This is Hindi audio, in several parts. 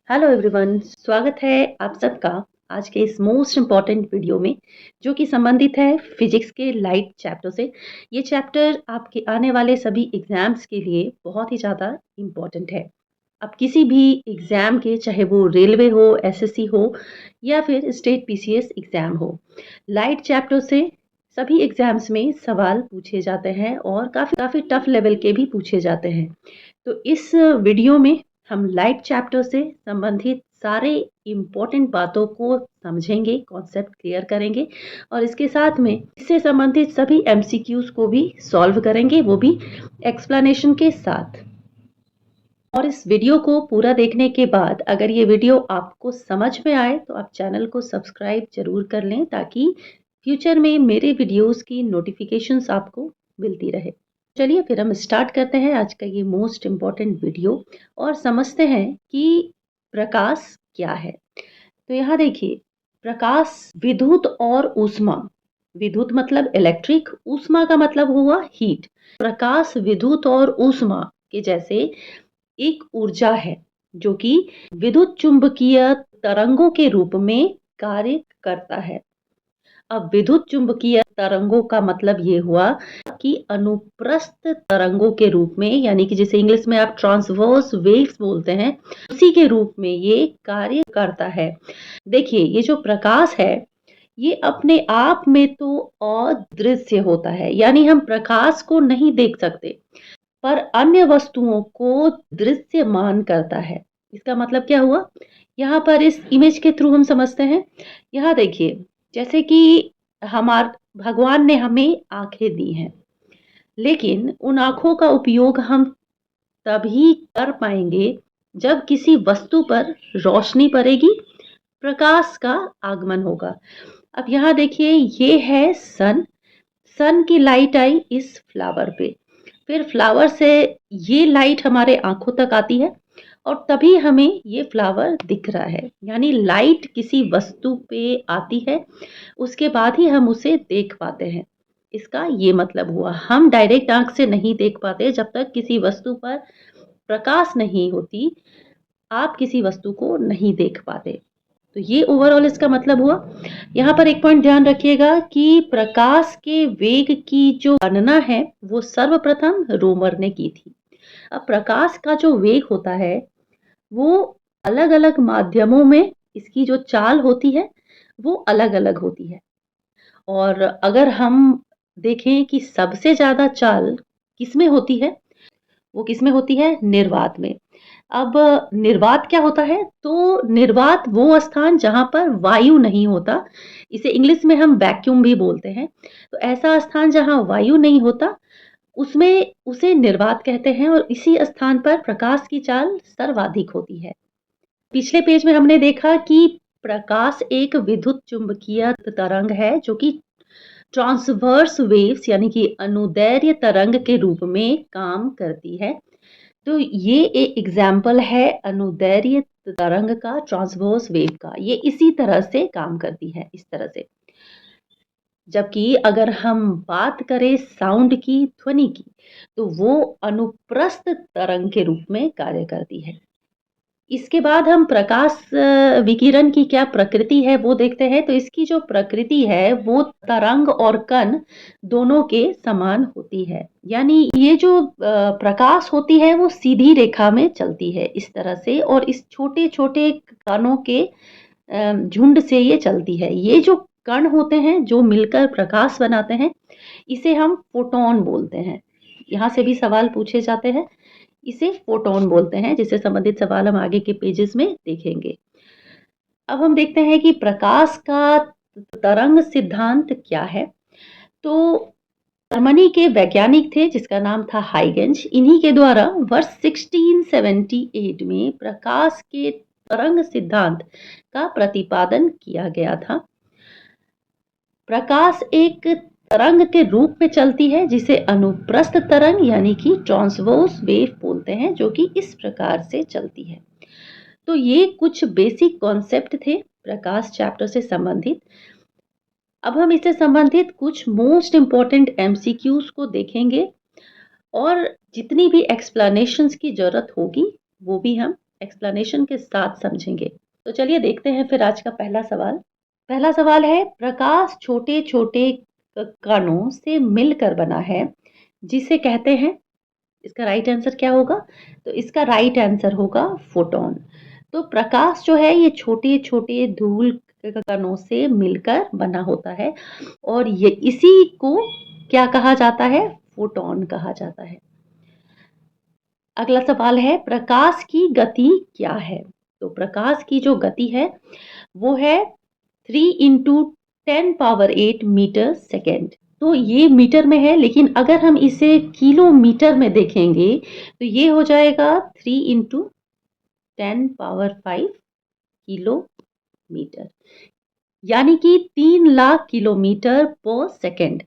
हेलो एवरीवन, स्वागत है आप सबका आज के इस मोस्ट इम्पॉर्टेंट वीडियो में जो कि संबंधित है फिजिक्स के लाइट चैप्टर से। ये चैप्टर आपके आने वाले सभी एग्जाम्स के लिए बहुत ही ज़्यादा इम्पॉर्टेंट है। अब किसी भी एग्ज़ाम के, चाहे वो रेलवे हो, एसएससी हो या फिर स्टेट पीसीएस एग्ज़ाम हो, लाइट चैप्टर से सभी एग्जाम्स में सवाल पूछे जाते हैं और काफ़ी काफ़ी टफ लेवल के भी पूछे जाते हैं। तो इस वीडियो में हम लाइट चैप्टर से संबंधित सारे इम्पोर्टेंट बातों को समझेंगे, कॉन्सेप्ट क्लियर करेंगे और इसके साथ में इससे संबंधित सभी एमसीक्यूज को भी सॉल्व करेंगे, वो भी एक्सप्लेनेशन के साथ। और इस वीडियो को पूरा देखने के बाद अगर ये वीडियो आपको समझ में आए तो आप चैनल को सब्सक्राइब जरूर कर लें ताकि फ्यूचर में मेरे वीडियोस की नोटिफिकेशंस आपको मिलती रहे। चलिए फिर हम स्टार्ट करते हैं आज का ये मोस्ट इम्पॉर्टेंट वीडियो और समझते हैं कि प्रकाश क्या है। तो यहाँ देखिए, प्रकाश विद्युत और ऊष्मा, विद्युत मतलब इलेक्ट्रिक, ऊष्मा का मतलब हुआ हीट। प्रकाश विद्युत और ऊष्मा के जैसे एक ऊर्जा है जो कि विद्युत चुंबकीय तरंगों के रूप में कार्य करता है। अब विद्युत चुंबकीय तरंगों का मतलब ये हुआ कि अनुप्रस्थ तरंगों के रूप में, यानी कि जिसे इंग्लिश में आप ट्रांसवर्स वेव्स बोलते हैं, उसी के रूप में ये कार्य करता है। देखिए, ये जो प्रकाश है ये अपने आप में तो अदृश्य होता है, यानी हम प्रकाश को नहीं देख सकते पर अन्य वस्तुओं को दृश्यमान करता है। इसका मतलब क्या हुआ, यहाँ पर इस इमेज के थ्रू हम समझते हैं। यहाँ देखिए, जैसे कि हमार भगवान ने हमें आंखें दी हैं, लेकिन उन आंखों का उपयोग हम तभी कर पाएंगे जब किसी वस्तु पर रोशनी पड़ेगी, प्रकाश का आगमन होगा। अब यहाँ देखिए, ये है सन। सन की लाइट आई इस फ्लावर पे, फिर फ्लावर से ये लाइट हमारे आंखों तक आती है और तभी हमें ये फ्लावर दिख रहा है। यानी लाइट किसी वस्तु पे आती है, उसके बाद ही हम उसे देख पाते हैं। इसका ये मतलब हुआ, हम डायरेक्ट आंख से नहीं देख पाते जब तक किसी वस्तु पर प्रकाश नहीं होती, आप किसी वस्तु को नहीं देख पाते। तो ये ओवरऑल इसका मतलब हुआ। यहाँ पर एक पॉइंट ध्यान रखिएगा कि प्रकाश के वेग की जो गणना है वो सर्वप्रथम रोमर ने की थी। अब प्रकाश का जो वेग होता है वो अलग अलग माध्यमों में इसकी जो चाल होती है वो अलग अलग होती है। और अगर हम देखें कि सबसे ज्यादा चाल किसमें होती है, वो किसमें होती है, निर्वात में। अब निर्वात क्या होता है, तो निर्वात वो स्थान जहां पर वायु नहीं होता, इसे इंग्लिश में हम वैक्यूम भी बोलते हैं। तो ऐसा स्थान जहां वायु नहीं होता उसमें उसे निर्वात कहते हैं और इसी स्थान पर प्रकाश की चाल सर्वाधिक होती है। पिछले पेज में हमने देखा कि प्रकाश एक विद्युत चुंबकीय तरंग है जो कि ट्रांसवर्स वेव्स यानी कि अनुदैर्ध्य तरंग के रूप में काम करती है। तो ये एक एग्जाम्पल है अनुदैर्ध्य तरंग का, ट्रांसवर्स वेव का। ये इसी तरह से काम करती है, इस तरह से। जबकि अगर हम बात करें साउंड की, ध्वनि की, तो वो अनुप्रस्थ तरंग के रूप में कार्य करती है। इसके बाद हम प्रकाश विकिरण की क्या प्रकृति है वो देखते हैं। तो इसकी जो प्रकृति है वो तरंग और कण दोनों के समान होती है। यानी ये जो प्रकाश होती है वो सीधी रेखा में चलती है इस तरह से, और इस छोटे छोटे कणों के झुंड से ये चलती है। ये जो कण होते हैं जो मिलकर प्रकाश बनाते हैं, इसे हम फोटोन बोलते हैं। यहाँ से भी सवाल पूछे जाते हैं, इसे फोटोन बोलते हैं, जिससे संबंधित सवाल हम आगे के पेजेस में देखेंगे। अब हम देखते हैं कि प्रकाश का तरंग सिद्धांत क्या है। तो जर्मनी के वैज्ञानिक थे जिसका नाम था हाइगेंस। इन्हीं के द्वारा वर्ष 1678 में प्रकाश के तरंग सिद्धांत का प्रतिपादन किया गया था। प्रकाश एक तरंग के रूप में चलती है जिसे अनुप्रस्थ तरंग यानी कि ट्रांसवर्स वेव बोलते हैं, जो कि इस प्रकार से चलती है। तो ये कुछ बेसिक कॉन्सेप्ट थे प्रकाश चैप्टर से संबंधित। अब हम इससे संबंधित कुछ मोस्ट इंपॉर्टेंट एमसीक्यूज को देखेंगे और जितनी भी एक्सप्लेनेशंस की जरूरत होगी वो भी हम एक्सप्लेनेशन के साथ समझेंगे। तो चलिए देखते हैं फिर आज का पहला सवाल। पहला सवाल है, प्रकाश छोटे-छोटे कणों से मिलकर बना है, जिसे कहते हैं। इसका राइट आंसर क्या होगा? तो इसका राइट आंसर होगा फोटॉन। तो प्रकाश जो है ये छोटे-छोटे धूल कणों से मिलकर बना होता है और ये इसी को क्या कहा जाता है? फोटॉन कहा जाता है। अगला सवाल है, प्रकाश की गति क्या है? तो प्रकाश की जो गति है वो है 3 इंटू 10 पावर 8 मीटर सेकेंड। तो ये मीटर में है, लेकिन अगर हम इसे किलोमीटर में देखेंगे तो ये हो जाएगा 3 इंटू 10 पावर 5 किलोमीटर, यानी कि 3 लाख किलोमीटर पर सेकेंड।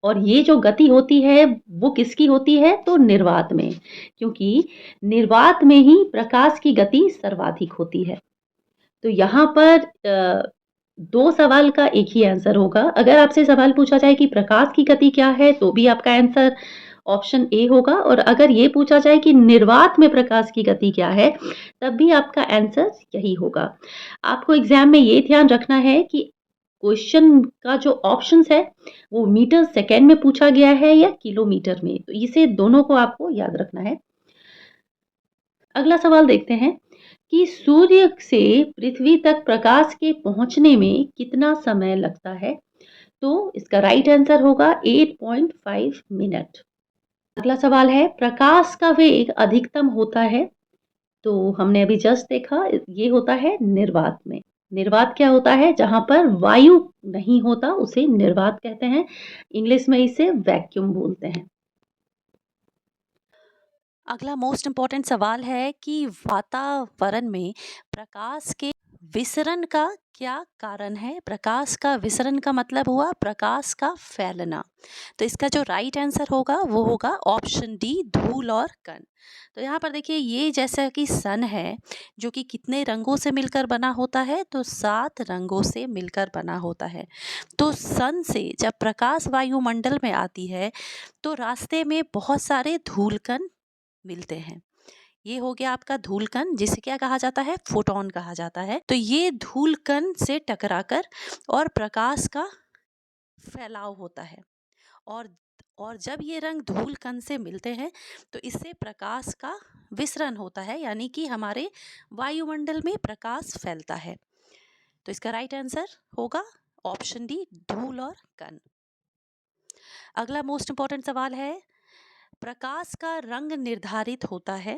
और ये जो गति होती है वो किसकी होती है? तो निर्वात में, क्योंकि निर्वात में ही प्रकाश की गति सर्वाधिक होती है। तो यहाँ पर 2 सवाल का एक ही आंसर होगा। अगर आपसे सवाल पूछा जाए कि प्रकाश की गति क्या है, तो भी आपका आंसर ऑप्शन ए होगा, और अगर ये पूछा जाए कि निर्वात में प्रकाश की गति क्या है, तब भी आपका आंसर यही होगा। आपको एग्ज़ाम में ये ध्यान रखना है कि क्वेश्चन का जो ऑप्शंस है, वो मीटर सेकंड में पूछा गया है या किलोमीटर में। तो इसे दोनों को आपको याद रखना है। अगला सवाल देखते हैं कि सूर्य से पृथ्वी तक प्रकाश के पहुंचने में कितना समय लगता है? तो इसका राइट आंसर होगा 8.5 मिनट। अगला सवाल है, प्रकाश का वेग अधिकतम होता है। तो हमने अभी जस्ट देखा, ये होता है निर्वात में। निर्वात क्या होता है? जहां पर वायु नहीं होता उसे निर्वात कहते हैं। इंग्लिश में इसे वैक्यूम बोलते हैं। अगला मोस्ट इम्पॉर्टेंट सवाल है कि वातावरण में प्रकाश के विसरण का क्या कारण है? प्रकाश का विसरण का मतलब हुआ प्रकाश का फैलना। तो इसका जो राइट आंसर होगा वो होगा ऑप्शन डी, धूल और कण। तो यहाँ पर देखिए, ये जैसा कि सन है जो कि कितने रंगों से मिलकर बना होता है? तो 7 रंगों से मिलकर बना होता है। तो सन से जब प्रकाश वायुमंडल में आती है तो रास्ते में बहुत सारे धूल कण मिलते हैं। ये हो गया आपका धूल कण, जिसे क्या कहा जाता है? फोटॉन कहा जाता है। तो ये धूल कण से टकराकर और प्रकाश का फैलाव होता है। और और जब ये रंग धूल कण से मिलते हैं तो इससे प्रकाश का विसरण होता है, यानी कि हमारे वायुमंडल में प्रकाश फैलता है। तो इसका राइट आंसर होगा ऑप्शन डी, धूल और कण। अगला मोस्ट इंपॉर्टेंट सवाल है, प्रकाश का रंग निर्धारित होता है।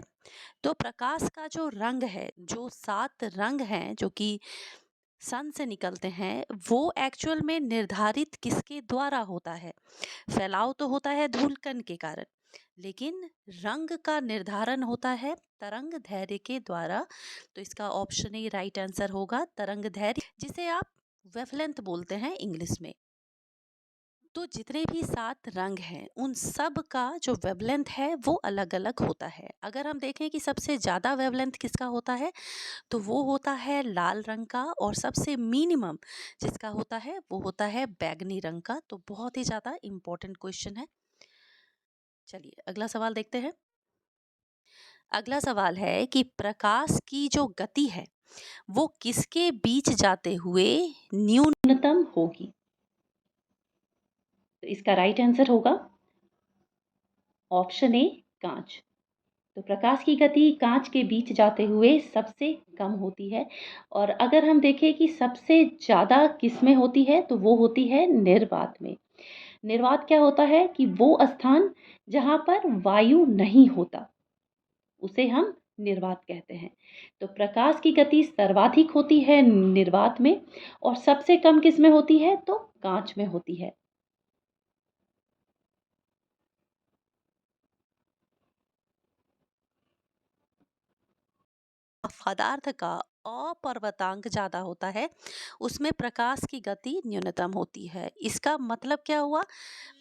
तो प्रकाश का जो रंग है, जो 7 रंग हैं जो कि सन से निकलते हैं, वो एक्चुअल में निर्धारित किसके द्वारा होता है? फैलाव तो होता है धूल कण के कारण, लेकिन रंग का निर्धारण होता है तरंग दैर्घ्य के द्वारा। तो इसका ऑप्शन ए राइट आंसर होगा, तरंग दैर्घ्य, जिसे आप वेवलेंथ बोलते हैं इंग्लिश में। तो जितने भी 7 रंग हैं उन सब का जो वेवलेंथ है वो अलग अलग होता है। अगर हम देखें कि सबसे ज़्यादा वेवलेंथ किसका होता है, तो वो होता है लाल रंग का, और सबसे मिनिमम जिसका होता है वो होता है बैगनी रंग का। तो बहुत ही ज़्यादा इम्पोर्टेंट क्वेश्चन है। चलिए अगला सवाल देखते हैं। अगला सवाल है कि प्रकाश की जो गति है वो किसके बीच जाते हुए न्यूनतम होगी? तो इसका राइट आंसर होगा ऑप्शन ए, कांच। तो प्रकाश की गति कांच के बीच जाते हुए सबसे कम होती है। और अगर हम देखें कि सबसे ज़्यादा किस में होती है, तो वो होती है निर्वात में। निर्वात क्या होता है कि वो स्थान जहाँ पर वायु नहीं होता, उसे हम निर्वात कहते हैं। तो प्रकाश की गति सर्वाधिक होती है निर्वात में, और सबसे कम किस में होती है? तो कांच में होती है। पदार्थ का अपवर्तनांक ज़्यादा होता है, उसमें प्रकाश की गति न्यूनतम होती है। इसका मतलब क्या हुआ?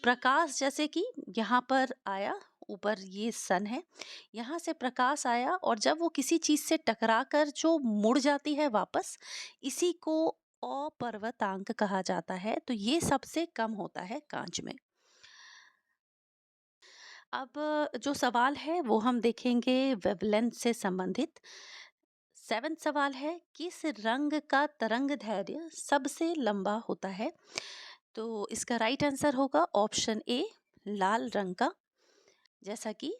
प्रकाश जैसे कि यहाँ पर आया, ऊपर ये सन है, यहाँ से प्रकाश आया और जब वो किसी चीज़ से टकरा कर जो मुड़ जाती है वापस, इसी को अपवर्तनांक कहा जाता है। तो ये सबसे कम होता है कांच में। अब जो सवाल है वो हम देखेंगे वेवलेंथ से संबंधित। 7वां सवाल है, किस रंग का तरंग दैर्ध्य सबसे लंबा होता है? तो इसका राइट आंसर होगा ऑप्शन ए, लाल रंग का। जैसा कि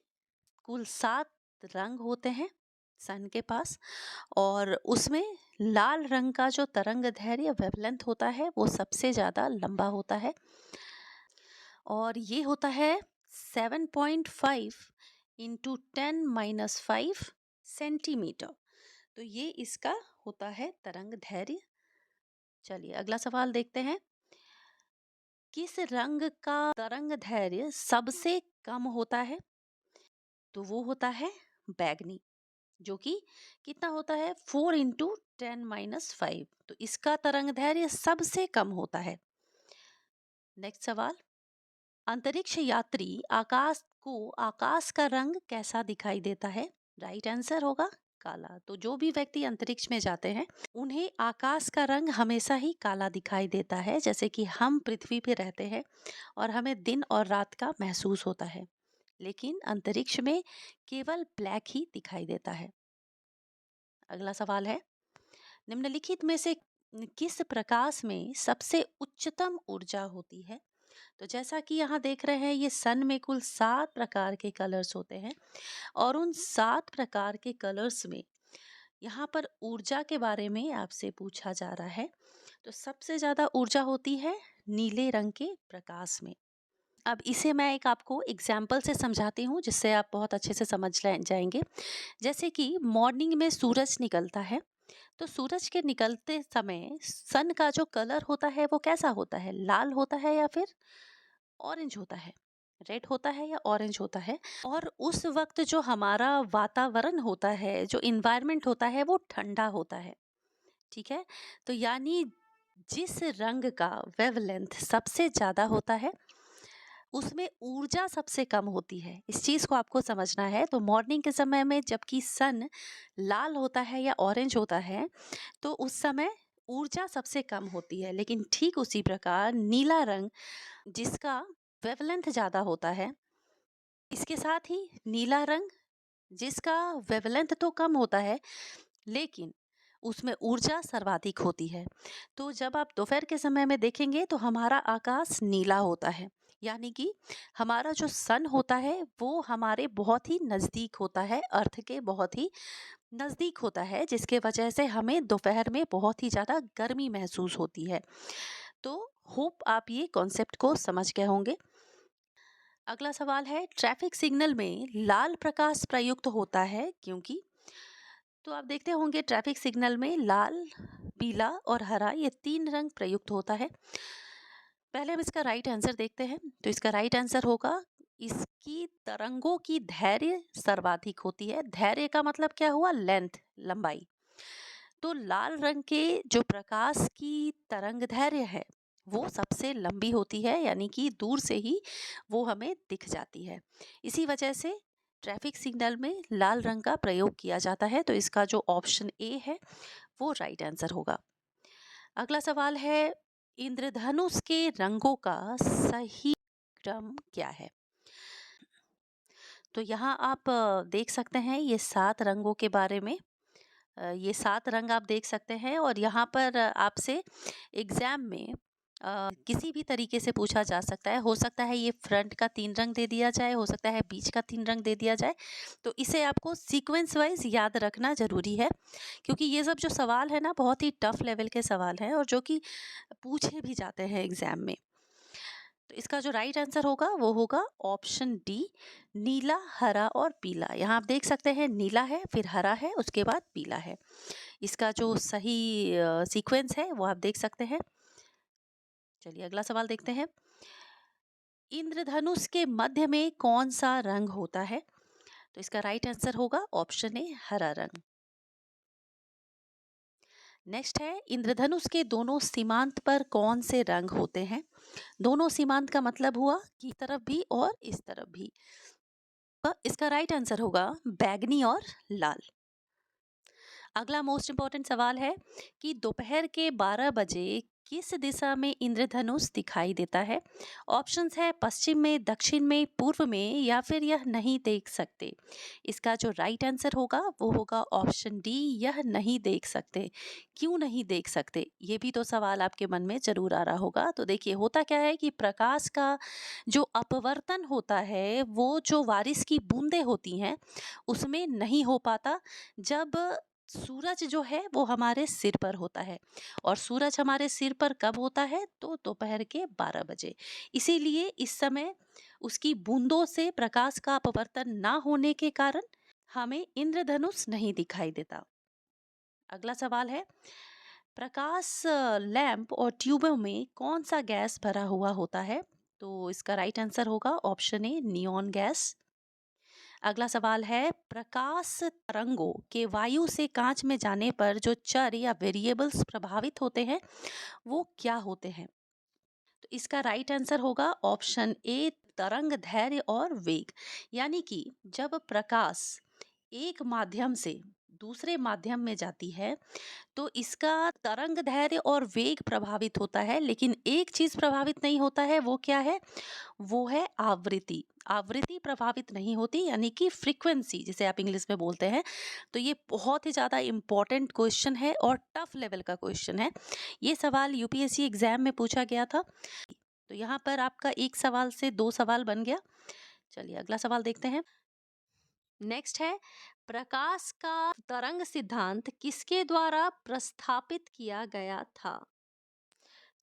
कुल 7 रंग होते हैं सन के पास, और उसमें लाल रंग का जो तरंग दैर्ध्य वेवलेंथ होता है वो सबसे ज़्यादा लंबा होता है, और ये होता है 7.5 इंटू 10⁻5 सेंटीमीटर। तो ये इसका होता है तरंग दैर्ध्य। चलिए अगला सवाल देखते हैं। किस रंग का तरंग दैर्ध्य सबसे कम होता है? तो वो होता है बैगनी, जो कि कितना होता है 4 इंटू 10⁻5। तो इसका तरंग दैर्ध्य सबसे कम होता है। नेक्स्ट सवाल, अंतरिक्ष यात्री आकाश का रंग कैसा दिखाई देता है? राइट आंसर होगा काला। तो जो भी व्यक्ति अंतरिक्ष में जाते हैं उन्हें आकाश का रंग हमेशा ही काला दिखाई देता है, जैसे कि हम पृथ्वी पे रहते हैं और हमें दिन और रात का महसूस होता है, लेकिन अंतरिक्ष में केवल ब्लैक ही दिखाई देता है। अगला सवाल है, निम्नलिखित में से किस प्रकाश में सबसे उच्चतम ऊर्जा होती है? तो जैसा कि यहाँ देख रहे हैं, ये सन में कुल 7 प्रकार के कलर्स होते हैं, और उन 7 प्रकार के कलर्स में यहाँ पर ऊर्जा के बारे में आपसे पूछा जा रहा है। तो सबसे ज़्यादा ऊर्जा होती है नीले रंग के प्रकाश में। अब इसे मैं एक आपको एग्जाम्पल से समझाती हूँ, जिससे आप बहुत अच्छे से समझ जाएंगे। जैसे कि मॉर्निंग में सूरज निकलता है, तो सूरज के निकलते समय सन का जो कलर होता है वो कैसा होता है? लाल होता है या फिर ऑरेंज होता है? रेड होता है या ऑरेंज होता है? और उस वक्त जो हमारा वातावरण होता है, जो इन्वायरमेंट होता है, वो ठंडा होता है। ठीक है, तो यानी जिस रंग का वेवलेंथ सबसे ज्यादा होता है उसमें ऊर्जा सबसे कम होती है। इस चीज को आपको समझना है। तो मॉर्निंग के समय में जबकि सन लाल होता है या ऑरेंज होता है, तो उस समय ऊर्जा सबसे कम होती है। लेकिन ठीक उसी प्रकार नीला रंग, जिसका वेवलेंथ ज़्यादा होता है, इसके साथ ही नीला रंग जिसका वेवलेंथ तो कम होता है लेकिन उसमें ऊर्जा सर्वाधिक होती है। तो जब आप दोपहर के समय में देखेंगे तो हमारा आकाश नीला होता है, यानी कि हमारा जो सन होता है वो हमारे बहुत ही नज़दीक होता है, अर्थ के बहुत ही नज़दीक होता है, जिसके वजह से हमें दोपहर में बहुत ही ज़्यादा गर्मी महसूस होती है। तो होप आप ये कॉन्सेप्ट को समझ गए होंगे। अगला सवाल है, ट्रैफिक सिग्नल में लाल प्रकाश प्रयुक्त होता है क्योंकि? तो आप देखते होंगे ट्रैफिक सिग्नल में लाल, पीला और हरा, ये 3 रंग प्रयुक्त होता है। पहले हम इसका राइट आंसर देखते हैं। तो इसका राइट आंसर होगा, इसकी तरंगों की धैर्य सर्वाधिक होती है। धैर्य का मतलब क्या हुआ? लेंथ, लंबाई। तो लाल रंग के जो प्रकाश की तरंग धैर्य है वो सबसे लंबी होती है, यानी कि दूर से ही वो हमें दिख जाती है। इसी वजह से ट्रैफिक सिग्नल में लाल रंग का प्रयोग किया जाता है। तो इसका जो ऑप्शन ए है वो राइट आंसर होगा। अगला सवाल है, इंद्रधनुष के रंगों का सही क्रम क्या है? तो यहाँ आप देख सकते हैं ये 7 रंगों के बारे में। ये 7 रंग आप देख सकते हैं, और यहाँ पर आपसे एग्जाम में किसी भी तरीके से पूछा जा सकता है। हो सकता है ये फ्रंट का 3 रंग दे दिया जाए, हो सकता है बीच का 3 रंग दे दिया जाए। तो इसे आपको सीक्वेंस वाइज याद रखना ज़रूरी है, क्योंकि ये सब जो सवाल है ना, बहुत ही टफ लेवल के सवाल हैं और जो कि पूछे भी जाते हैं एग्जाम में। तो इसका जो राइट आंसर होगा वो होगा ऑप्शन डी, नीला, हरा और पीला। यहाँ आप देख सकते हैं नीला है, फिर हरा है, उसके बाद पीला है। इसका जो सही सीक्वेंस है वो आप देख सकते हैं। चलिए अगला सवाल देखते हैं। इंद्रधनुष के मध्य में कौन सा रंग होता है? तो इसका राइट आंसर होगा ऑप्शन ए, हरा रंग। नेक्स्ट है, इंद्रधनुष के दोनों सीमांत पर कौन से रंग होते हैं? दोनों सीमांत का मतलब हुआ कि इस तरफ भी और इस तरफ भी। इसका राइट आंसर होगा बैगनी और लाल। अगला मोस्ट इंपॉर्टेंट सवाल है कि दोपहर के 12 बजे किस दिशा में इंद्रधनुष दिखाई देता है? ऑप्शंस है पश्चिम में, दक्षिण में, पूर्व में, या फिर यह नहीं देख सकते। इसका जो राइट आंसर होगा वो होगा ऑप्शन डी, यह नहीं देख सकते। क्यों नहीं देख सकते, ये भी तो सवाल आपके मन में जरूर आ रहा होगा। तो देखिए, होता क्या है कि प्रकाश का जो अपवर्तन होता है वो जो बारिश की बूंदें होती हैं उसमें नहीं हो पाता जब सूरज जो है वो हमारे सिर पर होता है। और सूरज हमारे सिर पर कब होता है? तो दोपहर के 12 बजे। इसीलिए इस समय उसकी बूंदों से प्रकाश का अपवर्तन ना होने के कारण हमें इंद्रधनुष नहीं दिखाई देता। अगला सवाल है, प्रकाश लैंप और ट्यूबों में कौन सा गैस भरा हुआ होता है? तो इसका राइट आंसर होगा ऑप्शन ए, नियॉन गैस। अगला सवाल है, प्रकाश तरंगों के वायु से कांच में जाने पर जो चर या वेरिएबल्स प्रभावित होते हैं वो क्या होते हैं? तो इसका राइट आंसर होगा ऑप्शन ए, तरंग दैर्घ्य और वेग। यानी कि जब प्रकाश एक माध्यम से दूसरे माध्यम में जाती है तो इसका तरंग दैर्घ्य और वेग प्रभावित होता है, लेकिन एक चीज प्रभावित नहीं होता है। वो क्या है? वो है आवृत्ति। आवृत्ति प्रभावित नहीं होती, यानी कि फ्रीक्वेंसी जिसे आप इंग्लिश में बोलते हैं। तो ये बहुत ही ज़्यादा इम्पोर्टेंट क्वेश्चन है और टफ लेवल का क्वेश्चन है। ये सवाल यूपीएससी एग्जाम में पूछा गया था। तो यहाँ पर आपका एक सवाल से 2 सवाल बन गया। चलिए अगला सवाल देखते हैं। नेक्स्ट है, प्रकाश का तरंग सिद्धांत किसके द्वारा प्रस्तावित किया गया था?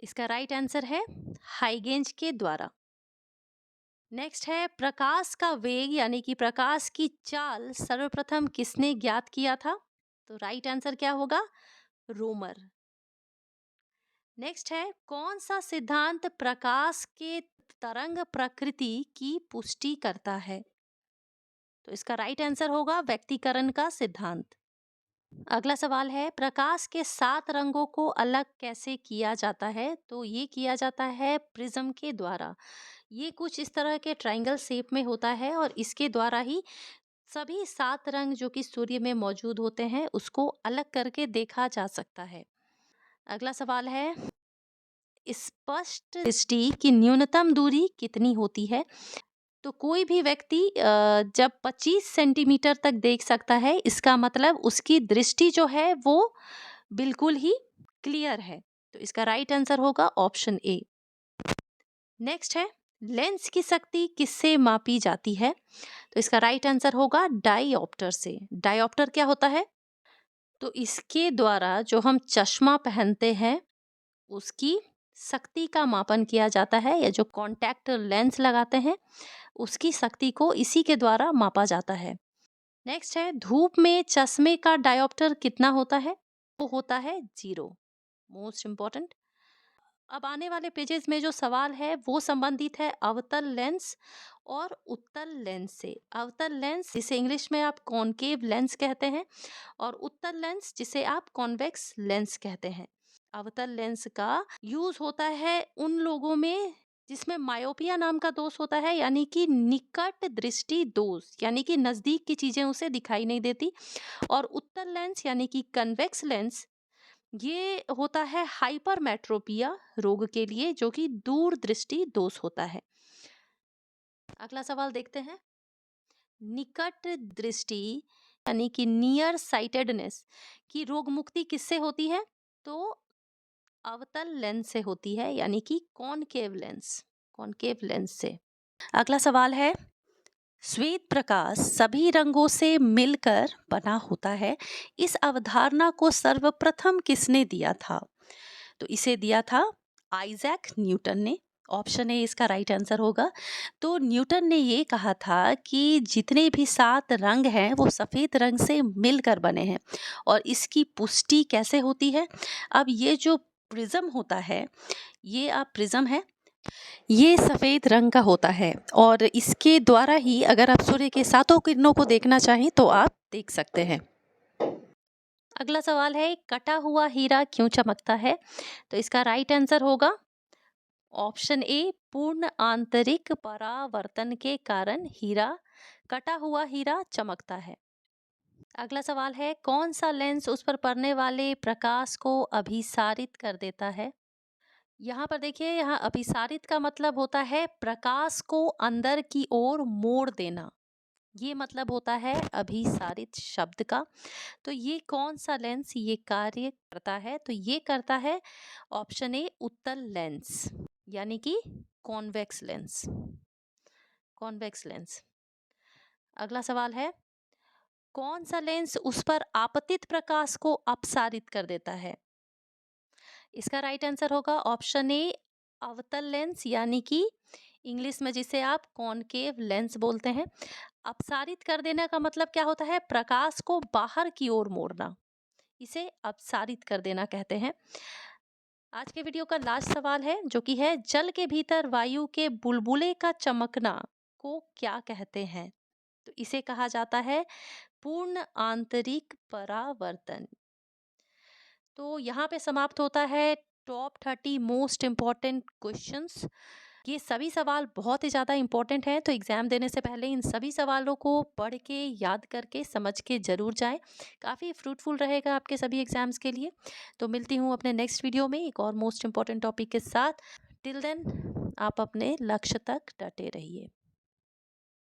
इसका राइट आंसर है हाइगेंस के द्वारा। नेक्स्ट है, प्रकाश का वेग यानी कि प्रकाश की चाल सर्वप्रथम किसने ज्ञात किया था? तो राइट आंसर क्या होगा? रोमर। नेक्स्ट है, कौन सा सिद्धांत प्रकाश के तरंग प्रकृति की पुष्टि करता है? तो इसका राइट आंसर होगा व्यक्तीकरण का सिद्धांत। अगला सवाल है, प्रकाश के 7 रंगों को अलग कैसे किया जाता है? तो ये किया जाता है प्रिज्म के द्वारा। ये कुछ इस तरह के ट्रायंगल शेप में होता है और इसके द्वारा ही सभी 7 रंग जो कि सूर्य में मौजूद होते हैं उसको अलग करके देखा जा सकता है। अगला सवाल है, स्पष्ट दृष्टि की न्यूनतम दूरी कितनी होती है? तो कोई भी व्यक्ति जब 25 सेंटीमीटर तक देख सकता है, इसका मतलब उसकी दृष्टि जो है वो बिल्कुल ही क्लियर है। तो इसका राइट आंसर होगा ऑप्शन ए। नेक्स्ट है, लेंस की शक्ति किससे मापी जाती है? तो इसका राइट आंसर होगा डाईऑप्टर से। डाईऑप्टर क्या होता है? तो इसके द्वारा जो हम चश्मा पहनते हैं उसकी शक्ति का मापन किया जाता है, या जो कॉन्टैक्ट लेंस लगाते हैं उसकी शक्ति को इसी के द्वारा मापा जाता है। नेक्स्ट है, धूप में चश्मे का डायोप्टर कितना होता है? वो होता है 0। Most important. अब आने वाले पेजेस में जो सवाल है वो संबंधित है अवतल लेंस और उत्तल लेंस से। अवतल लेंस जिसे इंग्लिश में आप कॉनकेव लेंस कहते हैं, और उत्तल लेंस जिसे आप कॉन्वेक्स लेंस कहते हैं। अवतल लेंस का यूज होता है उन लोगों में जिसमें मायोपिया नाम का दोष होता है, यानी कि निकट दृष्टि दोष, यानी कि नजदीक की चीजें उसे दिखाई नहीं देती। और उत्तल लेंस यानी कि कन्वेक्स लेंस, ये होता है हाइपरमेट्रोपिया रोग के लिए, जो कि दूर दृष्टि दोष होता है। अगला सवाल देखते हैं, निकट दृष्टि यानी कि नियर साइटेडनेस की रोग मुक्ति किससे होती है? तो अवतल लेंस से होती है, यानी कि कॉनकेव लेंस। कॉनकेव लेंस से। अगला सवाल है, श्वेत प्रकाश सभी रंगों से मिलकर बना होता है, इस अवधारणा को सर्वप्रथम किसने दिया था? तो इसे दिया था आइजैक न्यूटन ने। ऑप्शन ए इसका राइट आंसर होगा। तो न्यूटन ने ये कहा था कि जितने भी 7 रंग हैं वो सफ़ेद रंग से मिलकर बने हैं। और इसकी पुष्टि कैसे होती है? अब ये जो प्रिज्म होता है, ये आप प्रिज्म है, ये सफ़ेद रंग का होता है और इसके द्वारा ही अगर आप सूर्य के 7 किरणों को देखना चाहें तो आप देख सकते हैं। अगला सवाल है, कटा हुआ हीरा क्यों चमकता है? तो इसका राइट आंसर होगा ऑप्शन ए, पूर्ण आंतरिक परावर्तन के कारण कटा हुआ हीरा चमकता है। अगला सवाल है, कौन सा लेंस उस पर पड़ने वाले प्रकाश को अभिसारित कर देता है? यहाँ पर देखिए, यहाँ अभिसारित का मतलब होता है प्रकाश को अंदर की ओर मोड़ देना। ये मतलब होता है अभिसारित शब्द का। तो ये कौन सा लेंस ये कार्य करता है? तो ये करता है ऑप्शन ए उत्तल लेंस, यानी कि कॉन्वेक्स लेंस। Convex lens. अगला सवाल है, कौन सा लेंस उस पर आपतित प्रकाश को अपसारित कर देता है? इसका राइट आंसर होगा ऑप्शन ए अवतल लेंस, यानी कि इंग्लिश में जिसे आप कॉनकेव लेंस बोलते हैं। अपसारित कर देने का मतलब क्या होता है? प्रकाश को बाहर की ओर मोड़ना, इसे अपसारित कर देना कहते हैं। आज के वीडियो का लास्ट सवाल है, जो कि है जल के भीतर वायु के बुलबुले का चमकना को क्या कहते हैं? तो इसे कहा जाता है पूर्ण आंतरिक परावर्तन। तो यहाँ पे समाप्त होता है टॉप 30 मोस्ट इम्पॉर्टेंट क्वेश्चंस। ये सभी सवाल बहुत ही ज़्यादा इम्पॉर्टेंट हैं, तो एग्ज़ाम देने से पहले इन सभी सवालों को पढ़ के, याद करके, समझ के ज़रूर जाएं। काफ़ी फ्रूटफुल रहेगा आपके सभी एग्ज़ाम्स के लिए। तो मिलती हूँ अपने नेक्स्ट वीडियो में एक और मोस्ट इम्पॉर्टेंट टॉपिक के साथ। टिल देन आप अपने लक्ष्य तक डटे रहिए।